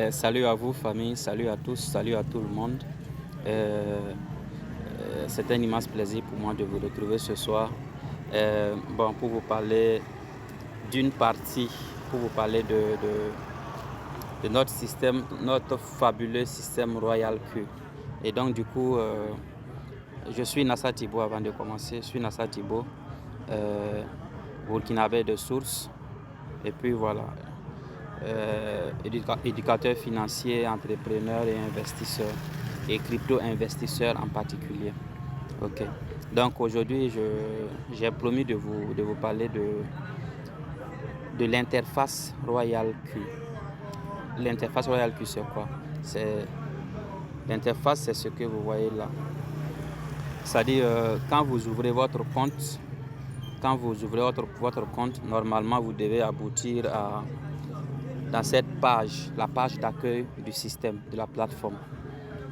Salut à vous, famille, salut à tous, salut à tout le monde. C'est un immense plaisir pour moi de vous retrouver ce soir. Pour vous parler d'une partie, pour vous parler de notre système, notre fabuleux système Royal Q. Et donc, du coup, je suis Nassa Thibault avant de commencer. Je suis Nassa Thibault, burkinabé de source. Et puis voilà. Éducateur financier, entrepreneur et investisseur, et crypto-investisseur en particulier. Ok. Donc aujourd'hui, j'ai promis de vous parler de l'interface Royal Q. L'interface Royal Q, c'est quoi? L'interface, c'est ce que vous voyez là. C'est-à-dire, quand vous ouvrez votre compte, votre compte, normalement, vous devez aboutir dans cette page, la page d'accueil du système, de la plateforme.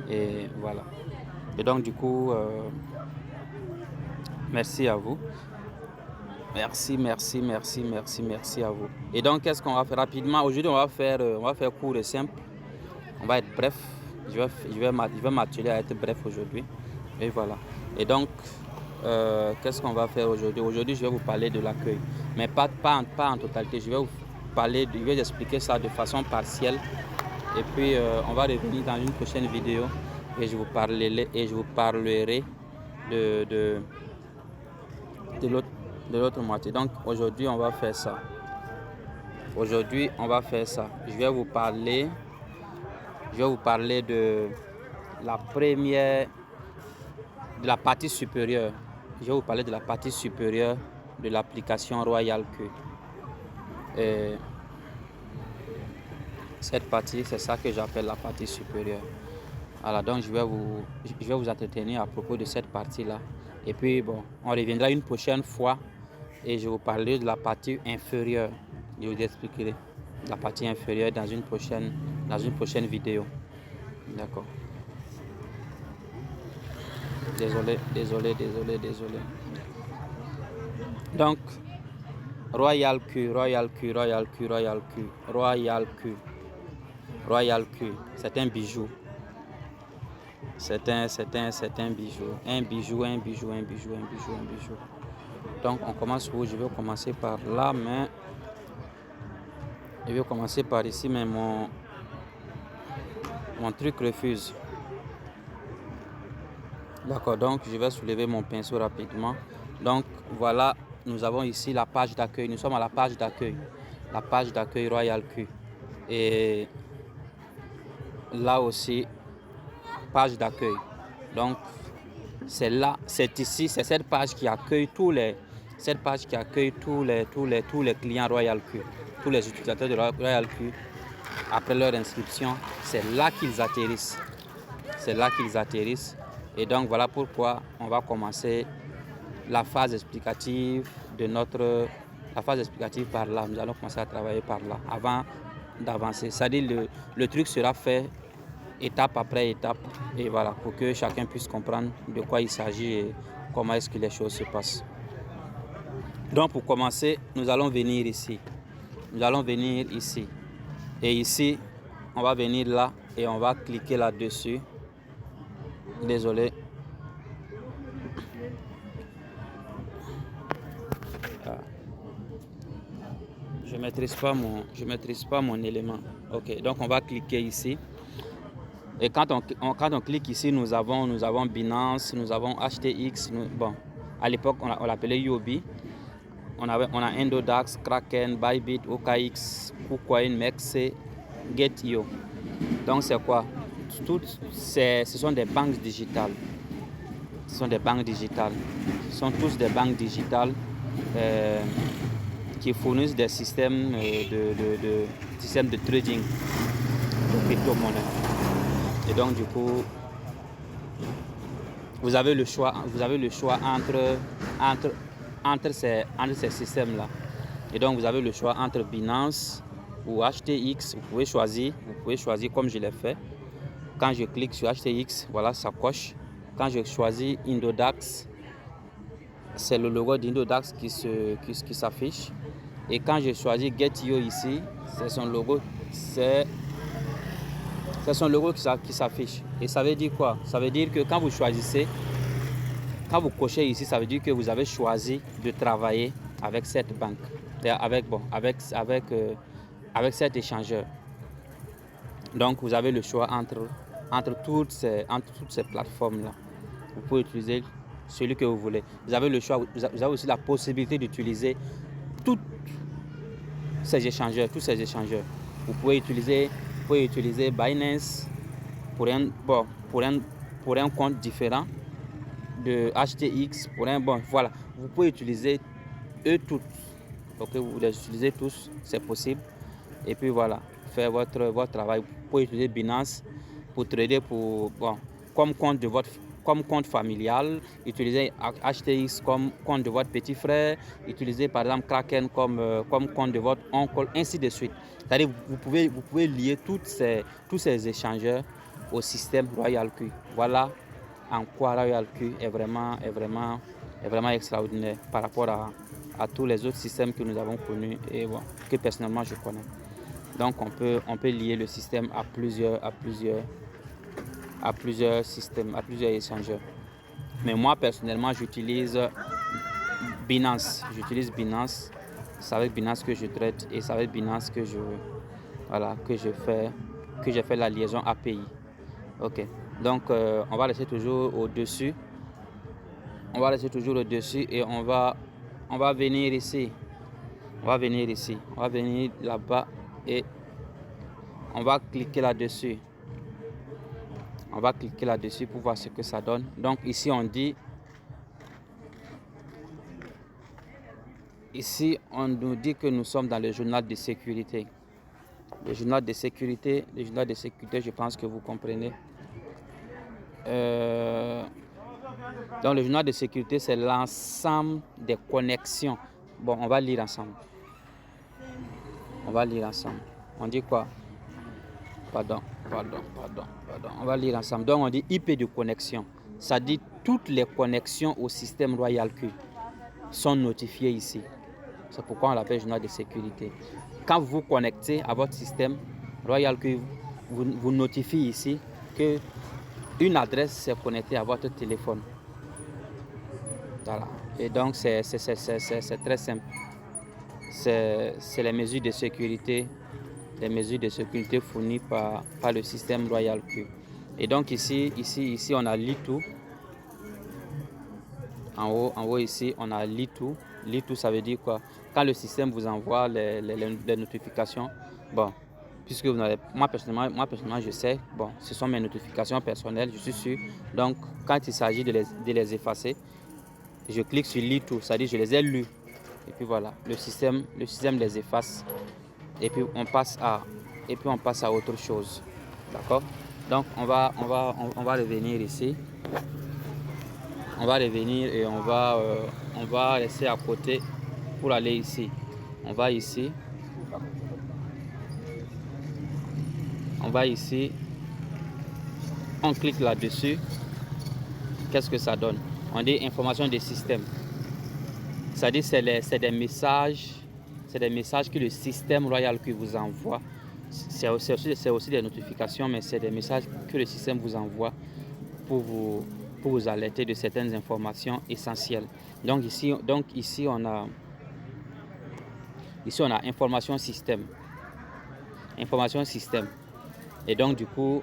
Et voilà. Et donc du coup, merci à vous. Merci à vous. Et donc, qu'est-ce qu'on va faire rapidement? Aujourd'hui, on va faire court et simple. On va être bref. Je vais m'atteler à être bref aujourd'hui. Et voilà. Et donc, qu'est-ce qu'on va faire aujourd'hui? Aujourd'hui, je vais vous parler de l'accueil. Mais pas en totalité. Je vais expliquer ça de façon partielle. Et puis, on va revenir dans une prochaine vidéo et je vous parlerai de l'autre moitié. Donc, aujourd'hui, on va faire ça. Je vais vous parler de la partie supérieure. Je vais vous parler de la partie supérieure de l'application Royal Q. Et cette partie, c'est ça que j'appelle la partie supérieure. Voilà, donc je vais vous entretenir à propos de cette partie-là. Et puis, bon, on reviendra une prochaine fois et je vous parlerai de la partie inférieure. Je vous expliquerai la partie inférieure dans une prochaine vidéo. D'accord. Désolé. Donc, Royal Q, c'est un bijou. C'est un bijou. Un bijou. Donc, on commence où? Je vais commencer par là, mais je vais commencer par ici, mais mon truc refuse. D'accord, donc je vais soulever mon pinceau rapidement. Donc, voilà, nous avons ici la page d'accueil. Nous sommes à la page d'accueil. La page d'accueil Royal Q. Et là aussi, page d'accueil. Donc, c'est cette page qui accueille tous les clients Royal Q, tous les utilisateurs de Royal Q. Après leur inscription, c'est là qu'ils atterrissent. Et donc voilà pourquoi on va commencer la phase explicative par là. Nous allons commencer à travailler par là avant d'avancer. C'est-à-dire le truc sera fait étape après étape, et voilà, pour que chacun puisse comprendre de quoi il s'agit et comment est-ce que les choses se passent. Donc pour commencer, nous allons venir ici. Et ici, on va venir là et on va cliquer là-dessus. Désolé. Je maîtrise pas mon élément. Ok, donc on va cliquer ici. Et quand on clique ici, nous avons Binance, nous avons HTX. À l'époque, on l'appelait Yobi. On a Endodax, Kraken, Bybit, OKX, KuCoin, Mexe, Get.io. Donc c'est quoi? Ce sont des banques digitales. Ce sont tous des banques digitales qui fournissent des systèmes de trading de crypto-monnaie. Et donc du coup, vous avez le choix entre ces systèmes-là. Et donc vous avez le choix entre Binance ou HTX. Vous pouvez choisir comme je l'ai fait. Quand je clique sur HTX, voilà, ça coche. Quand je choisis Indodax, c'est le logo d'Indodax qui s'affiche. Et quand je choisis Get.io ici, c'est son logo, c'est C'est son logo qui s'affiche. Et ça veut dire quoi? Ça veut dire que quand vous choisissez, quand vous cochez ici, ça veut dire que vous avez choisi de travailler avec cette banque, avec cet échangeur. Donc, vous avez le choix entre toutes ces plateformes-là. Vous pouvez utiliser celui que vous voulez. Vous avez le choix, vous avez aussi la possibilité d'utiliser tous ces échangeurs. Vous pouvez utiliser Binance pour un compte différent, de HTX pour un bon. Voilà, vous pouvez utiliser eux toutes. Ok, vous les utilisez tous, c'est possible. Et puis voilà, faire votre travail. Vous pouvez utiliser Binance pour trader comme compte familial, utilisez HTX comme compte de votre petit frère, utilisez par exemple Kraken comme compte de votre oncle, ainsi de suite. C'est-à-dire vous pouvez lier tous ces échangeurs au système RoyalQ. Voilà en quoi RoyalQ est vraiment extraordinaire par rapport à tous les autres systèmes que nous avons connus et bon, que personnellement je connais. Donc on peut lier le système à plusieurs systèmes, à plusieurs échangeurs. Mais moi personnellement j'utilise Binance. C'est avec Binance que je traite et c'est avec Binance que j'ai fait la liaison API. Ok. Donc on va laisser toujours au-dessus. Et on va venir ici. On va venir là-bas et on va cliquer là-dessus. Pour voir ce que ça donne. Donc ici on nous dit que nous sommes dans le journal de sécurité. Le journal de sécurité, je pense que vous comprenez. Donc le journal de sécurité, c'est l'ensemble des connexions. Bon, on va lire ensemble. On dit quoi? Pardon. On va lire ensemble. Donc on dit IP de connexion. Ça dit toutes les connexions au système RoyalQ sont notifiées ici. C'est pourquoi on l'appelle journal de sécurité. Quand vous vous connectez à votre système, RoyalQ vous notifie ici que une adresse s'est connectée à votre téléphone. Voilà. Et donc c'est très simple. C'est les mesures de sécurité fournies par le système RoyalQ. Et donc ici on a Litou. En haut ici on a Litou. Litou, ça veut dire quoi? Quand le système vous envoie les notifications, bon, puisque moi personnellement je sais, bon, ce sont mes notifications personnelles, je suis sûr. Donc quand il s'agit de les effacer, je clique sur Litou, c'est-à-dire je les ai lus. Et puis voilà, le système les efface. Et puis on passe à autre chose. D'accord? Donc on va revenir ici. On va revenir et on va rester à côté pour aller ici. On va ici. On clique là-dessus. Qu'est-ce que ça donne? On dit information des systèmes. C'est-à-dire c'est des messages que le système RoyalQ vous envoie. C'est aussi des notifications, mais c'est des messages que le système vous envoie pour vous alerter de certaines informations essentielles. Donc ici on a information système. Et donc du coup,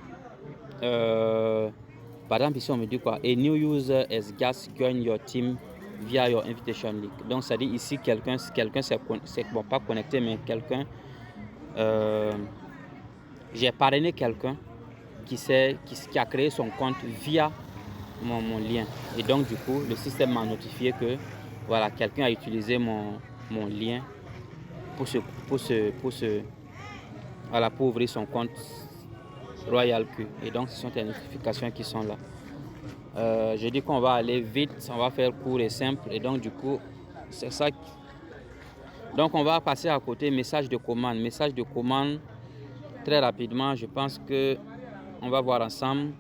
par exemple ici on me dit quoi? A new user has just joined your team via your invitation link. Donc ça dit ici quelqu'un c'est bon, pas connecté, mais quelqu'un, j'ai parrainé quelqu'un qui a créé son compte via mon lien. Et donc du coup le système m'a notifié que voilà, quelqu'un a utilisé mon lien pour ouvrir son compte RoyalQ. Et donc ce sont les notifications qui sont là. Je dis qu'on va aller vite, on va faire court et simple. Et donc du coup c'est ça. Donc on va passer à côté message de commande. Très rapidement, je pense que on va voir ensemble.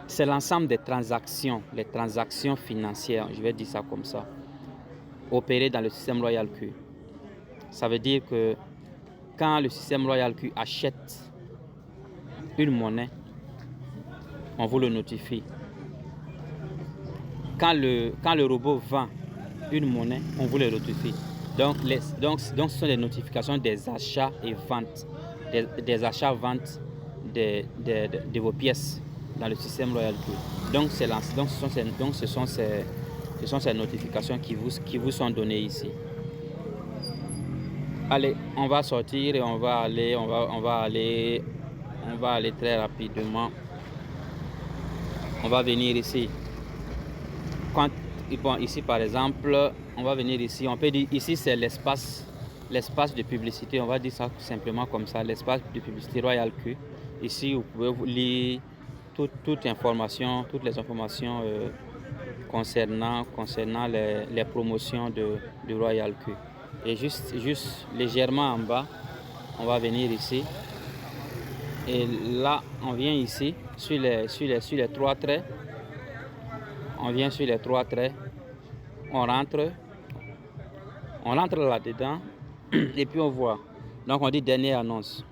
C'est l'ensemble des transactions, les transactions financières, je vais dire ça comme ça, opérées dans le système RoyalQ. Ça veut dire que quand le système Royal Q achète une monnaie, on vous le notifie. Quand le robot vend une monnaie, on vous le notifie. Donc, ce sont des notifications des achats et ventes, des achats-ventes de vos pièces dans le système Royal Q. Donc, ce sont ces notifications qui vous sont données ici. Allez, on va sortir et on va aller très rapidement. On va venir ici. Bon, ici par exemple, on va venir ici. On peut dire ici c'est l'espace de publicité. On va dire ça simplement comme ça, l'espace de publicité Royal Q. Ici, vous pouvez lire toutes les informations concernant les promotions de Royal Q. Et juste légèrement en bas, on va venir ici. Et là, on vient ici sur les 3 traits. On vient sur les 3 traits. On rentre là-dedans et puis on voit. Donc on dit dernière annonce.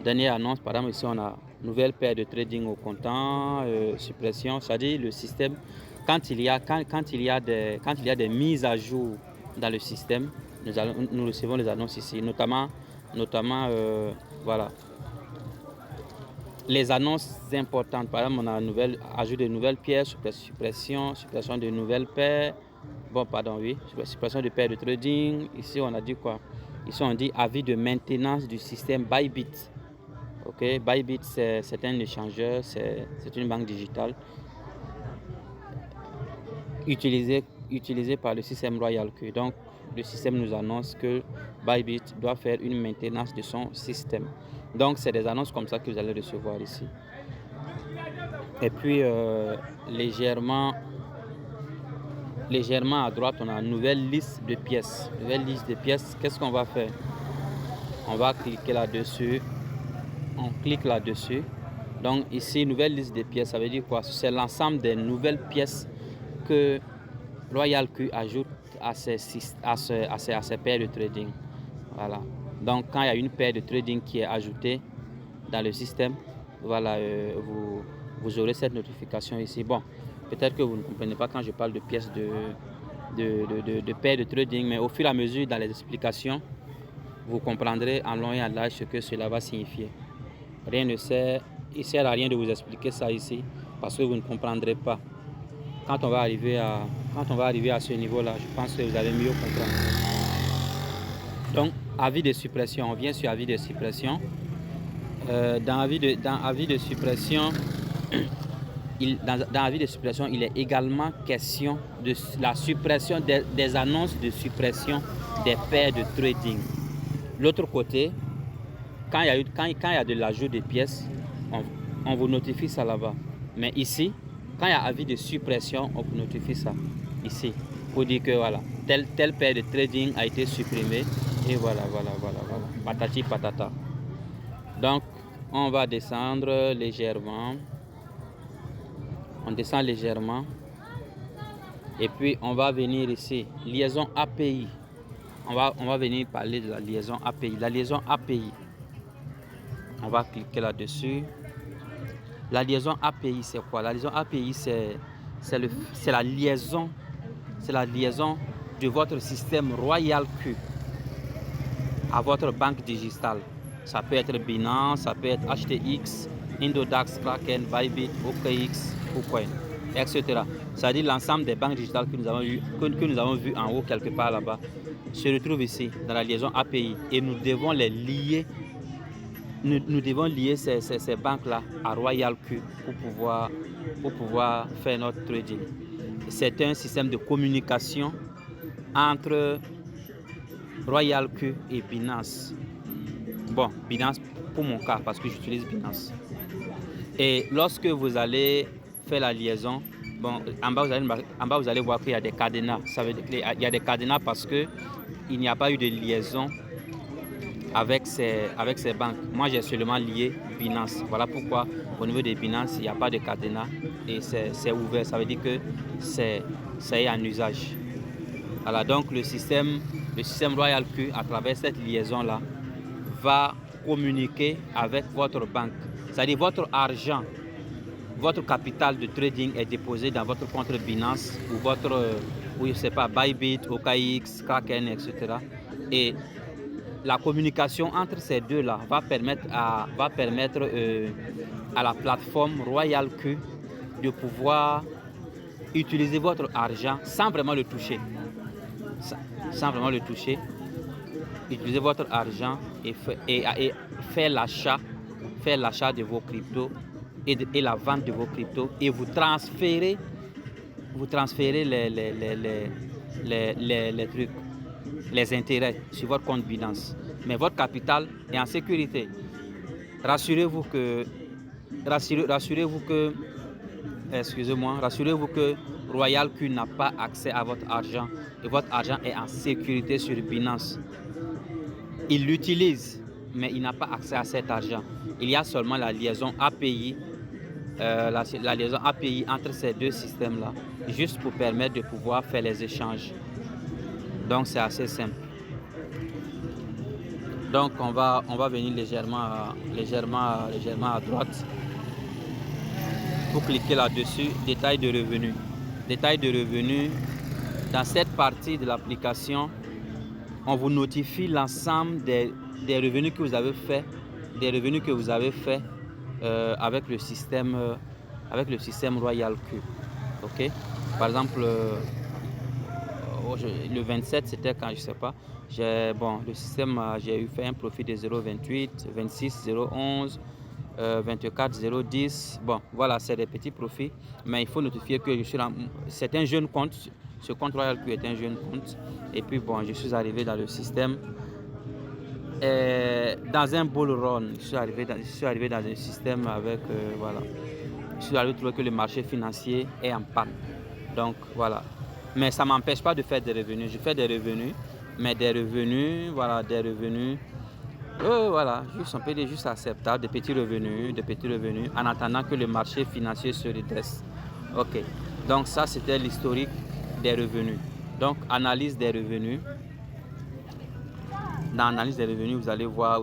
Dernière annonce, par exemple ici on a nouvelle paire de trading au comptant, suppression, c'est-à-dire le système. Quand il y a des mises à jour dans le système, nous recevons les annonces ici, notamment voilà. Les annonces importantes, par exemple, on a ajout de nouvelles pièces, suppression de nouvelles paires. Bon, pardon, oui, suppression de paires de trading. Ici, on a dit quoi? Ici, on dit avis de maintenance du système Bybit. Ok, Bybit, c'est un échangeur, c'est une banque digitale utilisée par le système Royal Q. Donc, le système nous annonce que Bybit doit faire une maintenance de son système. Donc, c'est des annonces comme ça que vous allez recevoir ici. Et puis, légèrement à droite, on a une nouvelle liste de pièces. Nouvelle liste de pièces, qu'est-ce qu'on va faire? On va cliquer là-dessus. On clique là-dessus. Donc, ici, nouvelle liste de pièces, ça veut dire quoi? C'est l'ensemble des nouvelles pièces que Royal Q ajoute à ses paires de trading. Voilà. Donc, quand il y a une paire de trading qui est ajoutée dans le système, voilà, vous aurez cette notification ici. Bon, peut-être que vous ne comprenez pas quand je parle de pièces de paires de trading, mais au fur et à mesure dans les explications, vous comprendrez en long et en large ce que cela va signifier. Il ne sert à rien de vous expliquer ça ici parce que vous ne comprendrez pas. Quand on va arriver à ce niveau-là, je pense que vous allez mieux comprendre. Donc, avis de suppression, on vient sur avis de suppression. Dans avis de suppression, dans avis de suppression, il est également question de la suppression des annonces de suppression des paires de trading. L'autre côté, quand il y a de l'ajout de pièces, on vous notifie ça là-bas. Mais ici, quand il y a avis de suppression, on vous notifie ça ici. Pour dire que voilà, telle paire de trading a été supprimée. Et voilà. Patati patata. Donc, on va descendre légèrement. On descend légèrement. Et puis, on va venir ici. Liaison API. On va venir parler de la liaison API. La liaison API. On va cliquer là-dessus. La liaison API, c'est quoi? La liaison API, c'est la liaison de votre système Royal Q à votre banque digitale. Ça peut être Binance, ça peut être HTX, Indodax, Kraken, Bybit, OKX, KuCoin, etc. C'est-à-dire l'ensemble des banques digitales que nous avons vues en haut quelque part là-bas se retrouvent ici dans la liaison API et nous devons les lier. Nous devons lier ces banques-là à Royal Q pour pouvoir faire notre trading. C'est un système de communication entre Royal Q et Binance. Bon, Binance pour mon cas, parce que j'utilise Binance. Et lorsque vous allez faire la liaison, bon, en bas vous allez voir qu'il y a des cadenas. Ça veut dire qu'il y a des cadenas parce qu'il n'y a pas eu de liaison avec ces banques. Moi, j'ai seulement lié Binance. Voilà pourquoi au niveau de Binance, il n'y a pas de cadenas et c'est ouvert. Ça veut dire que c'est en usage. Voilà, donc le système Royal Q, à travers cette liaison-là, va communiquer avec votre banque. C'est-à-dire votre argent, votre capital de trading est déposé dans votre compte Binance ou votre, je sais pas, Bybit, OKX, Kraken, etc. Et la communication entre ces deux-là va permettre à la plateforme Royal Q de pouvoir utiliser votre argent sans vraiment le toucher. Sans vraiment le toucher. Utilisez votre argent et faire l'achat de vos cryptos et la vente de vos cryptos et vous transférez les trucs, les intérêts sur votre compte Binance. Mais votre capital est en sécurité. Rassurez-vous que Royal Q n'a pas accès à votre argent et votre argent est en sécurité sur Binance. Il l'utilise, mais il n'a pas accès à cet argent. Il y a seulement la liaison API, la liaison API entre ces deux systèmes-là, juste pour permettre de pouvoir faire les échanges. Donc c'est assez simple. Donc on va venir légèrement à droite pour cliquer là-dessus. Détail de revenus. Détail de revenus. Dans cette partie de l'application, on vous notifie l'ensemble des revenus que vous avez fait, avec le système Royal Q. Ok. Par exemple, le 27, c'était quand, je sais pas. Le système, j'ai fait un profit de 0,28, 26, 0,11, 24, 0,10. Bon, voilà, c'est des petits profits, mais il faut notifier que c'est un jeune compte. Ce compte Royal Q est un jeune compte. Et puis bon, je suis arrivé dans le système. Dans un bull run, je suis arrivé dans un système avec voilà. Je suis arrivé à trouver que le marché financier est en panne. Donc voilà. Mais ça ne m'empêche pas de faire des revenus. Je fais des revenus, mais des revenus, voilà, voilà, juste acceptable, des petits revenus, en attendant que le marché financier se redresse. Ok. Donc ça, c'était l'historique des revenus. Donc analyse des revenus. Dans l'analyse des revenus, vous allez voir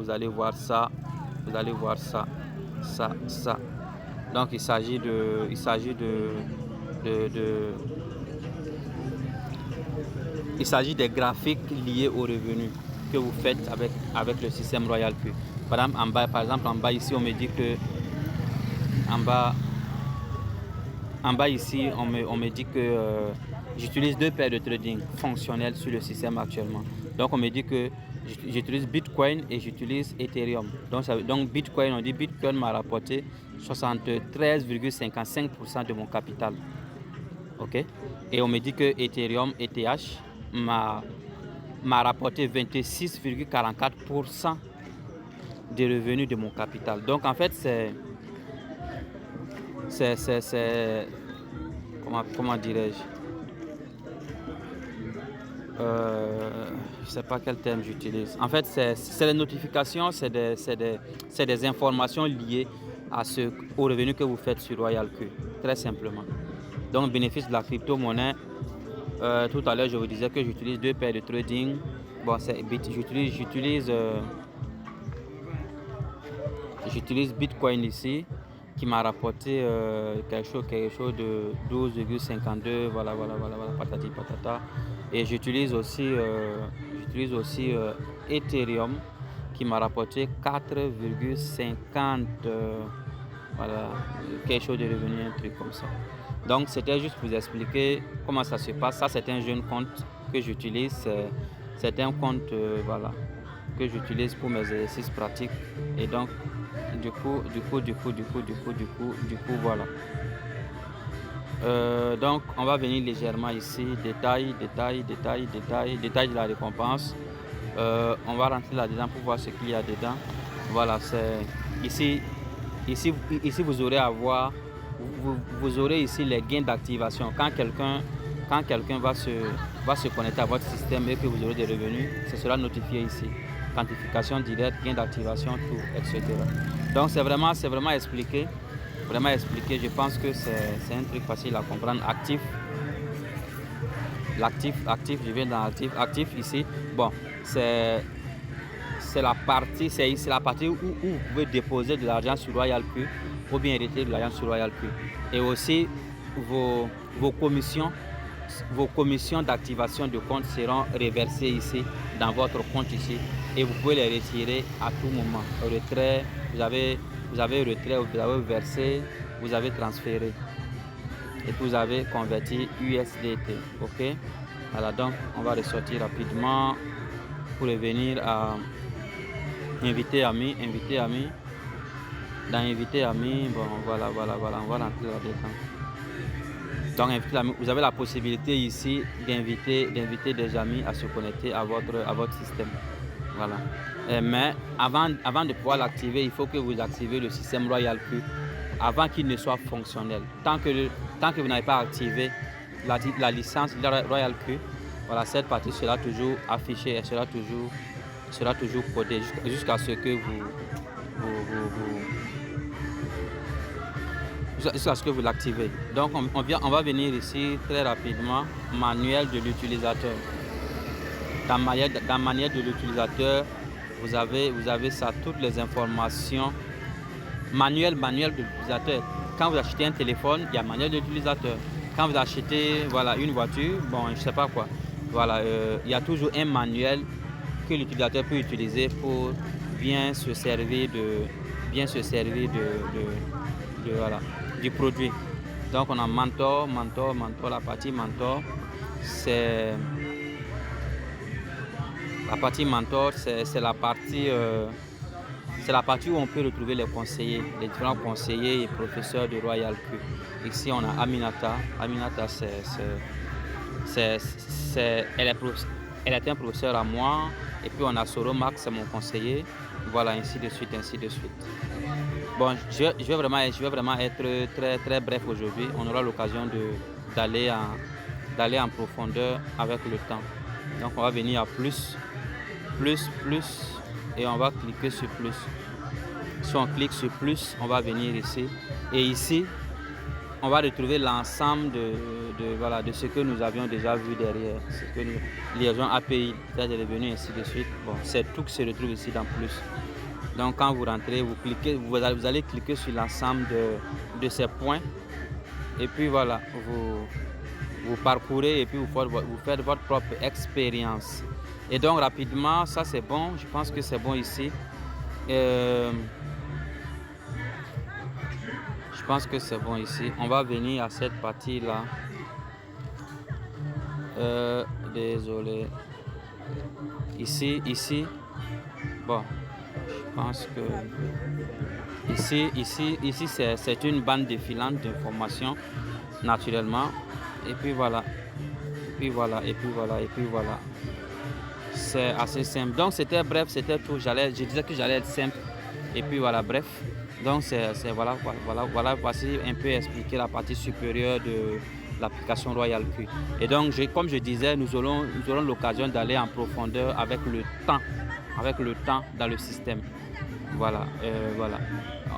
ça, ça. Donc il s'agit des graphiques liés aux revenus que vous faites avec le système Royal Q. Par exemple, en bas ici, on me dit que on me dit que j'utilise deux paires de trading fonctionnels sur le système actuellement. Donc on me dit que j'utilise Bitcoin et j'utilise Ethereum. Donc Bitcoin, on dit Bitcoin m'a rapporté 73,55% de mon capital. Ok. Et on me dit que Ethereum, ETH, m'a rapporté 26,44% des revenus de mon capital. Donc en fait, comment dirais-je, je sais pas quel terme j'utilise. En fait, c'est les notifications, c'est des informations liées aux revenus que vous faites sur Royal Q, très simplement. Donc, bénéfice de la crypto-monnaie. Tout à l'heure, je vous disais que j'utilise deux paires de trading. Bon, j'utilise Bitcoin ici, qui m'a rapporté quelque chose de 12,52, voilà, patati patata. Et j'utilise aussi Ethereum, qui m'a rapporté 4,50, voilà, quelque chose de revenu, un truc comme ça. Donc c'était juste pour vous expliquer comment ça se passe. Ça, c'est un jeune compte que j'utilise. C'est un compte voilà, que j'utilise pour mes exercices pratiques. Et donc du coup voilà. Donc on va venir légèrement ici, détail de la récompense. On va rentrer là-dedans pour voir ce qu'il y a dedans. Voilà, c'est ici vous aurez à voir, vous aurez ici les gains d'activation. Quand quelqu'un va se connecter à votre système et que vous aurez des revenus, ce sera notifié ici. Quantification directe, gain d'activation, tout, etc. Donc c'est vraiment expliqué. Je pense que c'est un truc facile à comprendre. Actif. l'actif, je viens dans actif ici. Bon, c'est la partie, où vous pouvez déposer de l'argent sur Royal Q ou bien retirer de l'argent sur Royal Q. Et aussi vos commissions d'activation de compte seront reversées ici dans votre compte ici et vous pouvez les retirer à tout moment. Au retrait, vous avez retrait, vous avez versé, vous avez transféré et vous avez converti USDT. Ok, voilà, donc on va ressortir rapidement pour revenir à inviter amis. Dans inviter amis, bon voilà, on va rentrer là-dedans. Donc inviter amis, vous avez la possibilité ici d'inviter des amis à se connecter à votre système. Voilà. Mais avant de pouvoir l'activer, il faut que vous activez le système Royal Q avant qu'il ne soit fonctionnel. Tant que vous n'avez pas activé la licence Royal Q, voilà, cette partie sera toujours affichée, elle sera toujours codée jusqu'à ce que vous l'activez. Donc on va venir ici très rapidement, manuel de l'utilisateur. Dans manuel de l'utilisateur, vous avez ça, toutes les informations. Manuel de l'utilisateur. Quand vous achetez un téléphone, il y a manuel de l'utilisateur. Quand vous achetez voilà, une voiture, bon, je sais pas quoi, voilà, il y a toujours un manuel que l'utilisateur peut utiliser pour bien se servir voilà, du produit. Donc on a mentor, la partie mentor, c'est la partie mentor, c'est la partie où on peut retrouver les conseillers, les différents conseillers et professeurs de Royal Q. Ici on a Aminata. Aminata, elle est un professeur à moi. Et puis on a Soro Max, c'est mon conseiller. Voilà, ainsi de suite. Bon, je vais vraiment être très très bref aujourd'hui. On aura l'occasion d'aller en profondeur avec le temps. Donc on va venir à plus et on va cliquer sur plus. Si on clique sur plus, on va venir ici. Et ici, on va retrouver l'ensemble de ce que nous avions déjà vu derrière. Ce que liaison API, là j'ai revenu ainsi de suite. Bon, c'est tout qui se retrouve ici dans plus. Donc quand vous rentrez, vous allez cliquer sur l'ensemble de ces points. Et puis voilà, vous parcourez et puis vous faites votre propre expérience. Et donc rapidement, ça c'est bon. Je pense que c'est bon ici. Je pense que c'est bon ici. On va venir à cette partie-là. Désolé. Ici. Bon, je pense que ici c'est une bande défilante d'informations naturellement. Et puis voilà. C'est assez simple. Donc c'était bref, c'était tout. Je disais que j'allais être simple. Et puis voilà, bref. Donc voici un peu expliquer la partie supérieure de l'application Royal Q. Et donc comme je disais, nous aurons l'occasion d'aller en profondeur avec le temps dans le système. Voilà.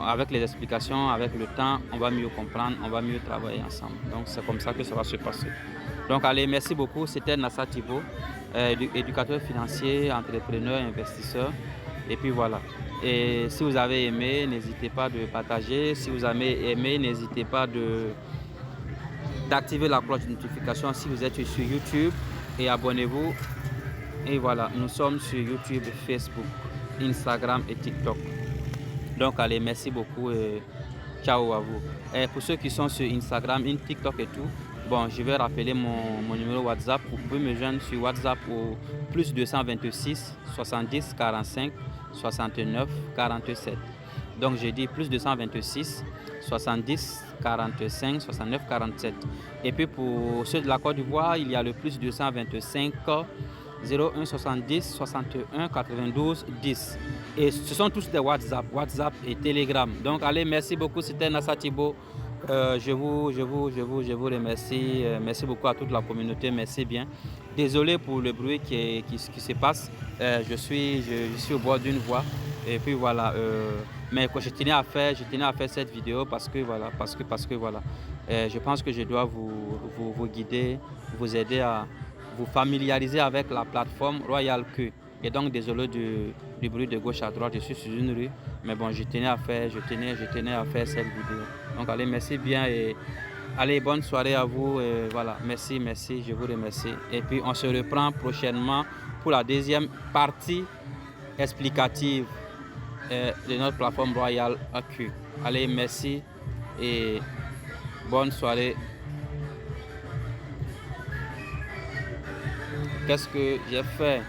Avec les explications, avec le temps, on va mieux comprendre, on va mieux travailler ensemble. Donc c'est comme ça que ça va se passer. Donc allez, merci beaucoup. C'était Nassa Thibault, éducateur financier, entrepreneur, investisseur. Et puis voilà. Et si vous avez aimé, n'hésitez pas de partager. Si vous avez aimé, n'hésitez pas d'activer la cloche de notification si vous êtes sur YouTube et abonnez-vous. Et voilà, nous sommes sur YouTube, Facebook, Instagram et TikTok. Donc allez, merci beaucoup et ciao à vous. Et pour ceux qui sont sur Instagram, TikTok et tout, bon, je vais rappeler mon numéro WhatsApp. Vous pouvez me joindre sur WhatsApp au plus 226 70 45 69 47. Donc j'ai dit plus 226 70 45 69 47. Et puis pour ceux de la Côte d'Ivoire, il y a le plus 225 01 70 61 92 10. Et ce sont tous des WhatsApp et Telegram. Donc allez, merci beaucoup, c'était Nassa Thibault. Je vous remercie. Merci beaucoup à toute la communauté, merci bien. Désolé pour le bruit qui se passe. Je suis au bord d'une voie. Et puis voilà. Mais je tenais à faire cette vidéo parce que voilà. Je pense que je dois vous guider, vous aider vous familiariser avec la plateforme Royal Q. Et donc désolé du bruit de gauche à droite, je suis sur une rue, mais bon, je tenais à faire cette vidéo. Donc allez, merci bien et allez, bonne soirée à vous. Et voilà, merci, je vous remercie. Et puis on se reprend prochainement pour la deuxième partie explicative de notre plateforme Royal Q. Allez, merci et bonne soirée. Qu'est-ce que j'ai fait?